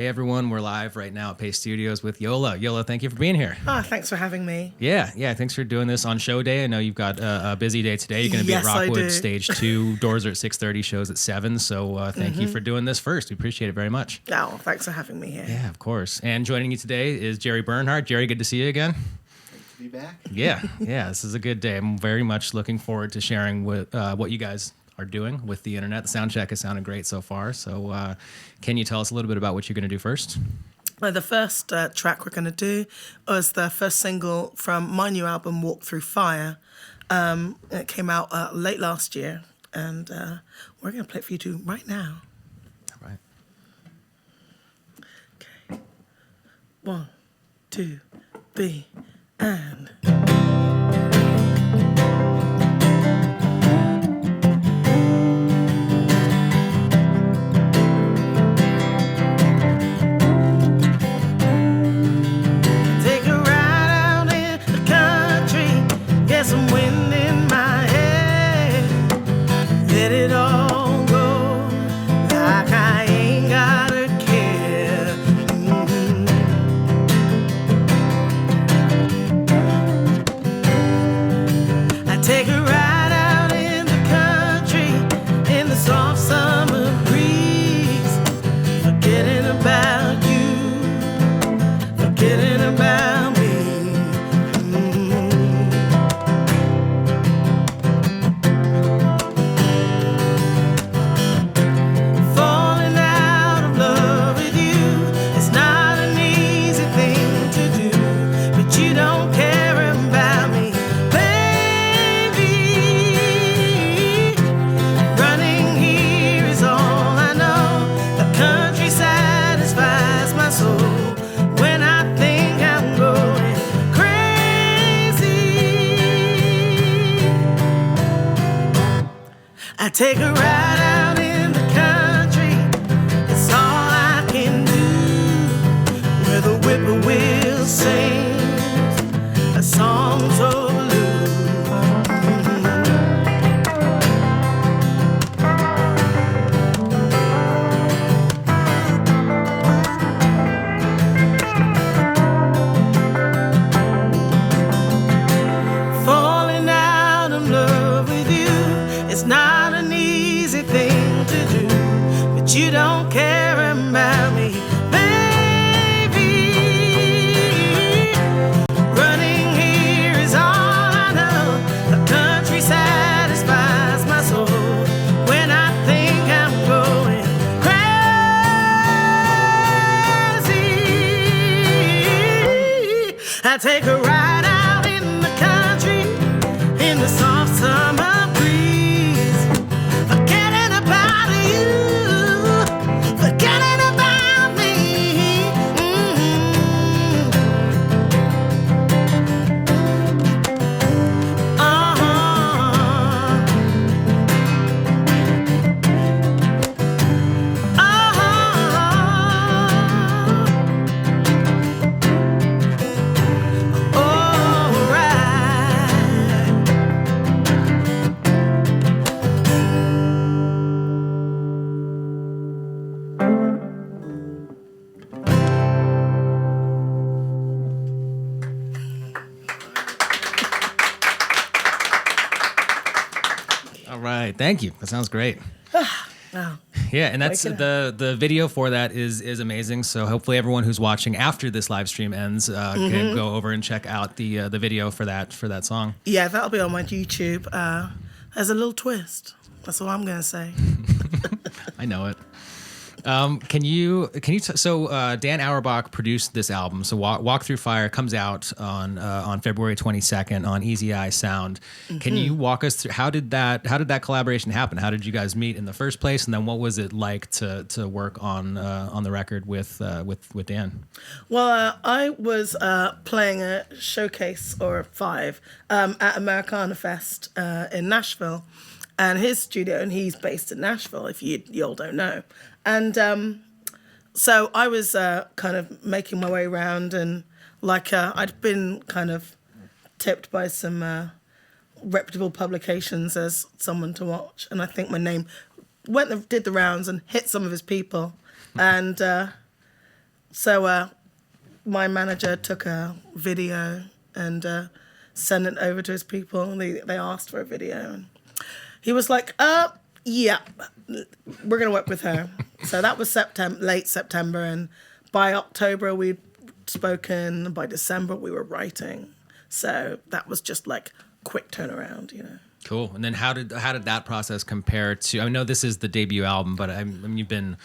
Hey everyone, we're live right now at Paste Studios with Yola. Yola, thank you for being here. Thanks for having me. Yeah, thanks for doing this on show day. I know you've got a busy day today. You're going to be at Yes, I do. Rockwood Stage 2. Doors are at 6:30, shows at 7. So thank you for doing this first. We appreciate it very much. Oh, thanks for having me here. Yeah, of course. And joining you today is Jerry Bernhardt. Jerry, good to see you again. Be back. Yeah, this is a good day. I'm very much looking forward to sharing what you guys are doing with the internet. The sound check has sounded great so far. So can you tell us a little bit about what you're going to do first? The first track we're going to do was the first single from my new album, Walk Through Fire. It came out late last year, and we're going to play it for you two right now. All right. Okay. 1, 2, 3, and... some wind in my head, let it all go, like I ain't got a care. I take a ride out in the country, in the soft summer breeze, forgetting about you, forgetting about me. I take a ride out in the country, it's all I can do, where the whippoorwill sings a song so blue. Falling out of love with you, it's not an easy thing to do, but you don't care about me, baby. Running here is all I know. The country satisfies my soul when I think I'm going crazy. I take a ride out in the country, in the soft summer breeze, forgetting about you, forgetting about me. All right. All right. Thank you. That sounds great. Oh, Yeah, and that's Waking the video for that is amazing. So hopefully everyone who's watching after this live stream ends can go over and check out the video for that song. yeah, that'll be on my YouTube. There's a little twist. That's all I'm going to say. I know it. So Dan Auerbach produced this album. So Walk Through Fire comes out on February 22nd on Easy Eye Sound. Can you walk us through how did that collaboration happen? How did you guys meet in the first place? And then what was it like to work on the record with Dan? Well, I was playing a showcase or 5 at Americana Fest in Nashville, and his studio, and he's based in Nashville, if you all don't know. And so I was kind of making my way around, and I'd been kind of tipped by some reputable publications as someone to watch, and I think my name did the rounds and hit some of his people, and So my manager took a video and sent it over to his people. And they asked for a video. And he was like, yeah, we're going to work with her. So that was late September. And by October, we'd spoken. By December, we were writing. So that was just like quick turnaround, you know. Cool. And then how did that process compare to? I know this is the debut album, but I mean you've been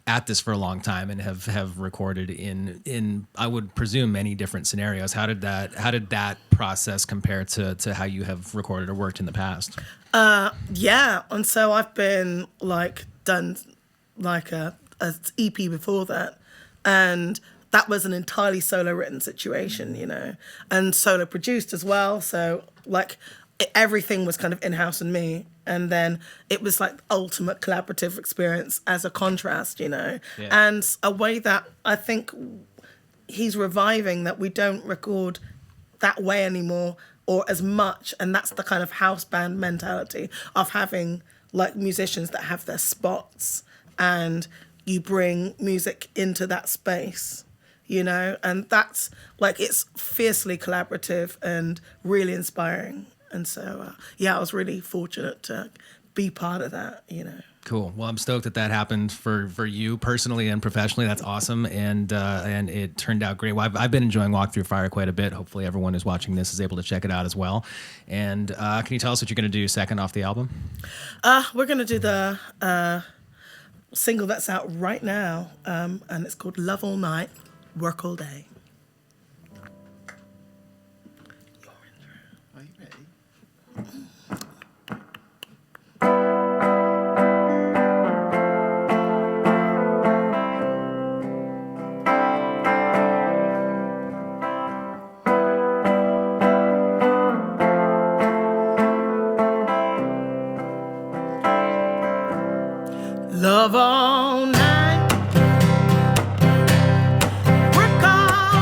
at this for a long time and have recorded in I would presume many different scenarios. How did that process compare to how you have recorded or worked in the past? Yeah, and so I've been like done like a EP before that, and that was an entirely solo written situation, you know, and solo produced as well. So like everything was kind of in-house and me, and then it was like ultimate collaborative experience as a contrast, you know. Yeah. And a way that I think he's reviving that we don't record that way anymore or as much, and that's the kind of house band mentality of having like musicians that have their spots and you bring music into that space, you know, and that's like it's fiercely collaborative and really inspiring. And so, yeah, I was really fortunate to be part of that, you know. Cool. Well, I'm stoked that happened for you personally and professionally. That's awesome, and it turned out great. Well, I've been enjoying Walk Through Fire quite a bit. Hopefully, everyone who's watching this is able to check it out as well. And can you tell us what you're going to do second off the album? We're going to do the single that's out right now, and it's called Love All Night, Work All Day. Are you ready? Love all night, work all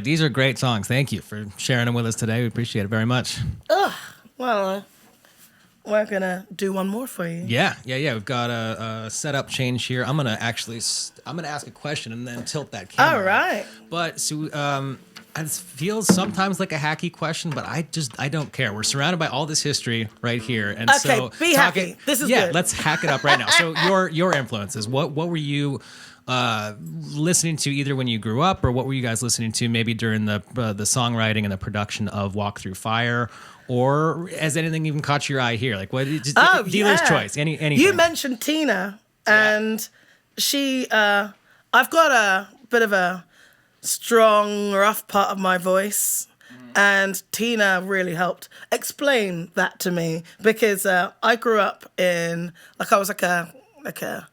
Like, these are great songs. Thank you for sharing them with us today. We appreciate it very much. Well, we're going to do one more for you. Yeah. We've got a setup change here. I'm going to ask a question and then tilt that camera. All right. But so it feels sometimes like a hacky question, but I don't care. We're surrounded by all this history right here. And Okay, so be happy. This is good. Let's hack it up right now. So your influences, what were you listening to either when you grew up, or what were you guys listening to maybe during the songwriting and the production of Walk Through Fire? Or has anything even caught your eye here? Like, what? Dealer's choice. Anything. You mentioned Tina, and she. I've got a bit of a strong, rough part of my voice, and Tina really helped explain that to me, because I grew up in I was like a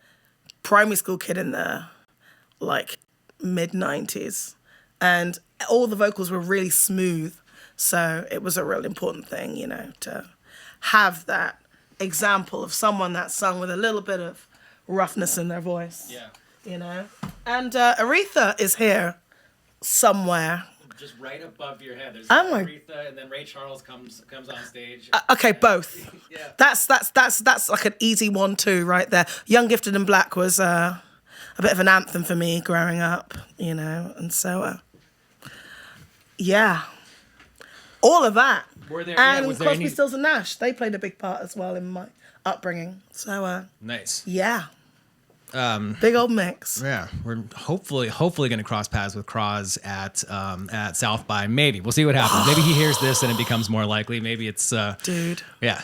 primary school kid in the mid 90s, and all the vocals were really smooth. So it was a real important thing, to have that example of someone that sung with a little bit of roughness in their voice. Yeah. And Aretha is here somewhere. Just right above your head. There's Aretha, and then Ray Charles comes on stage. Okay, both. Yeah. That's like an easy 1-2 right there. Young, Gifted and Black was a bit of an anthem for me growing up, and so yeah. All of that. And Crosby, Stills and Nash, they played a big part as well in my upbringing. So nice. Yeah. Big old mix. Yeah, we're hopefully going to cross paths with Cross at South by. Maybe we'll see what happens. Maybe he hears this and it becomes more likely. Maybe it's dude. Yeah.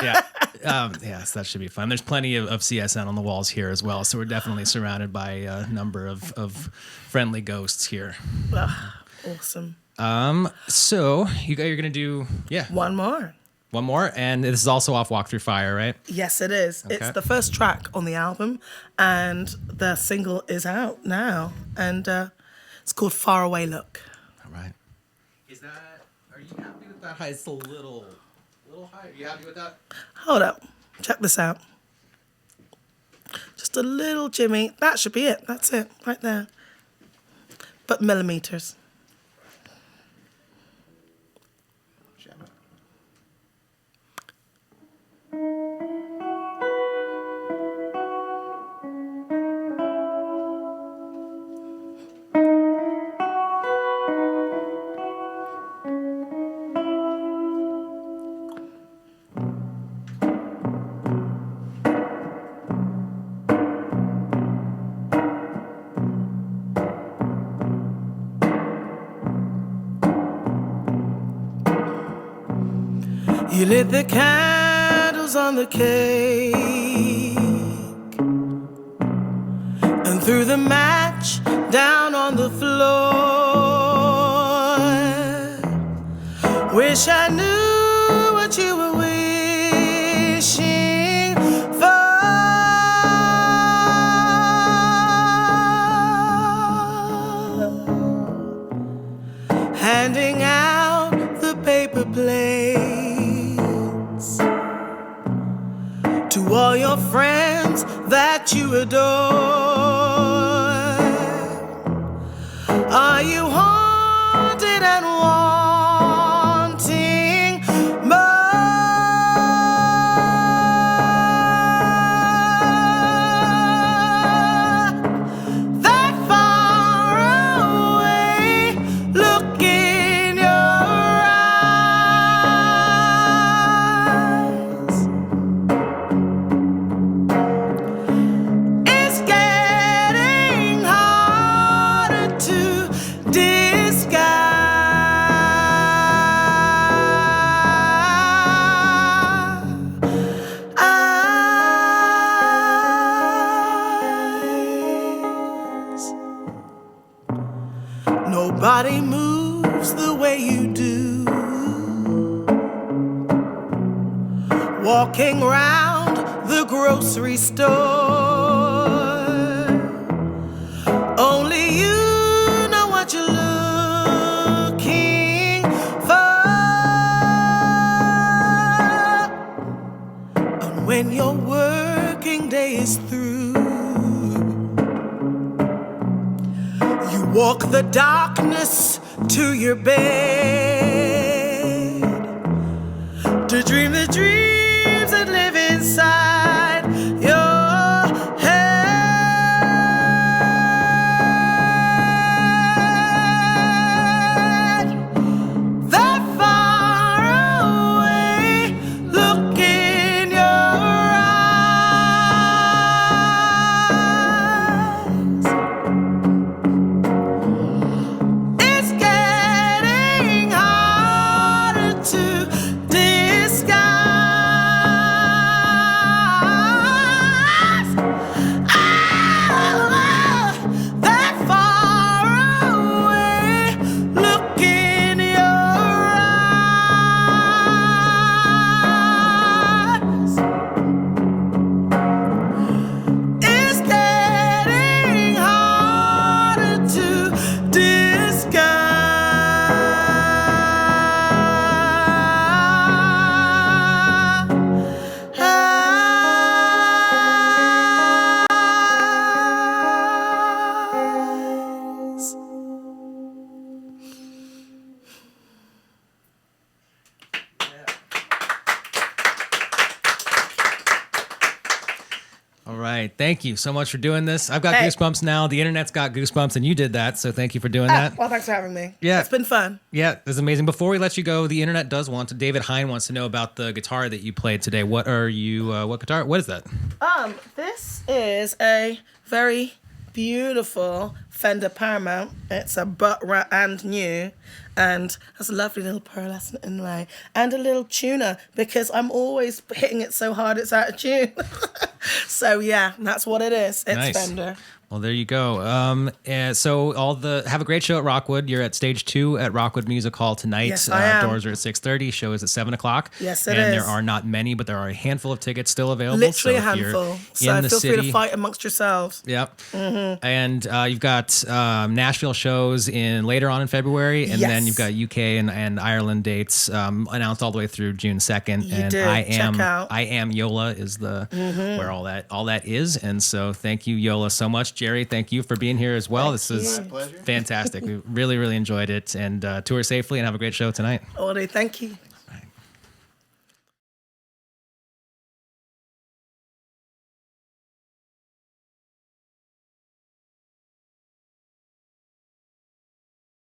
Yes, that should be fun. There's plenty of CSN on the walls here as well, so we're definitely surrounded by a number of friendly ghosts here. Awesome. So you're gonna do one more, and this is also off Walk Through Fire, right? Yes, it is. Okay. It's the first track on the album, and the single is out now, and it's called Faraway Look. All right. Are you happy with that high? It's a little high. Are you happy with that? Hold up, check this out. Just a little Jimmy. That should be it. That's it, right there. But millimeters. You lit the candles on the cake and threw the match down on the floor. Wish I knew what you were wishing for. Handing out the paper plates to all your friends that you adore. Are you haunted and wanting more? That far away look in your eyes. It's getting harder to disguise. Nobody moves the way you do, walking round the grocery store. Only you know what you're looking for. And when your working day is through, you walk walk the darkness to your bed, to dream the dreams that live inside your head. That far away look in your eyes. It's getting harder to disguise. That far away look in your eyes. It's getting harder to disguise. All right. Thank you so much for doing this. I've got Hey. goosebumps now. The internet's got goosebumps, and you did that. So thank you for doing that. Well, thanks for having me. Yeah. It's been fun. Yeah, it's amazing. Before we let you go, the internet does want to. David Hine wants to know about the guitar that you played today. What are you? What guitar? What is that? This is a very beautiful Fender Paramount. It's a and new, and has a lovely little pearlescent inlay and a little tuner because I'm always hitting it so hard it's out of tune. So yeah, that's what it is. It's Nice. Fender. Well, there you go. So have a great show at Rockwood. You're at stage 2 at Rockwood Music Hall tonight. Yes, I am. Doors are at 6:30. Show is at 7:00. Yes, it and is. there are not many, but there are a handful of tickets still available. Literally so a if you're handful. in So the feel free to city- fight amongst yourselves. Yep. And you've got Nashville shows later on in February, and then Yes. you've got UK and Ireland dates announced all the way through June 2nd. You and do. Check out. I am Yola is the where all that is. And so thank you, Yola, so much. Jerry, thank you for being here as well. This is My pleasure. fantastic. We really, really enjoyed it. And tour safely and have a great show tonight. Thank you.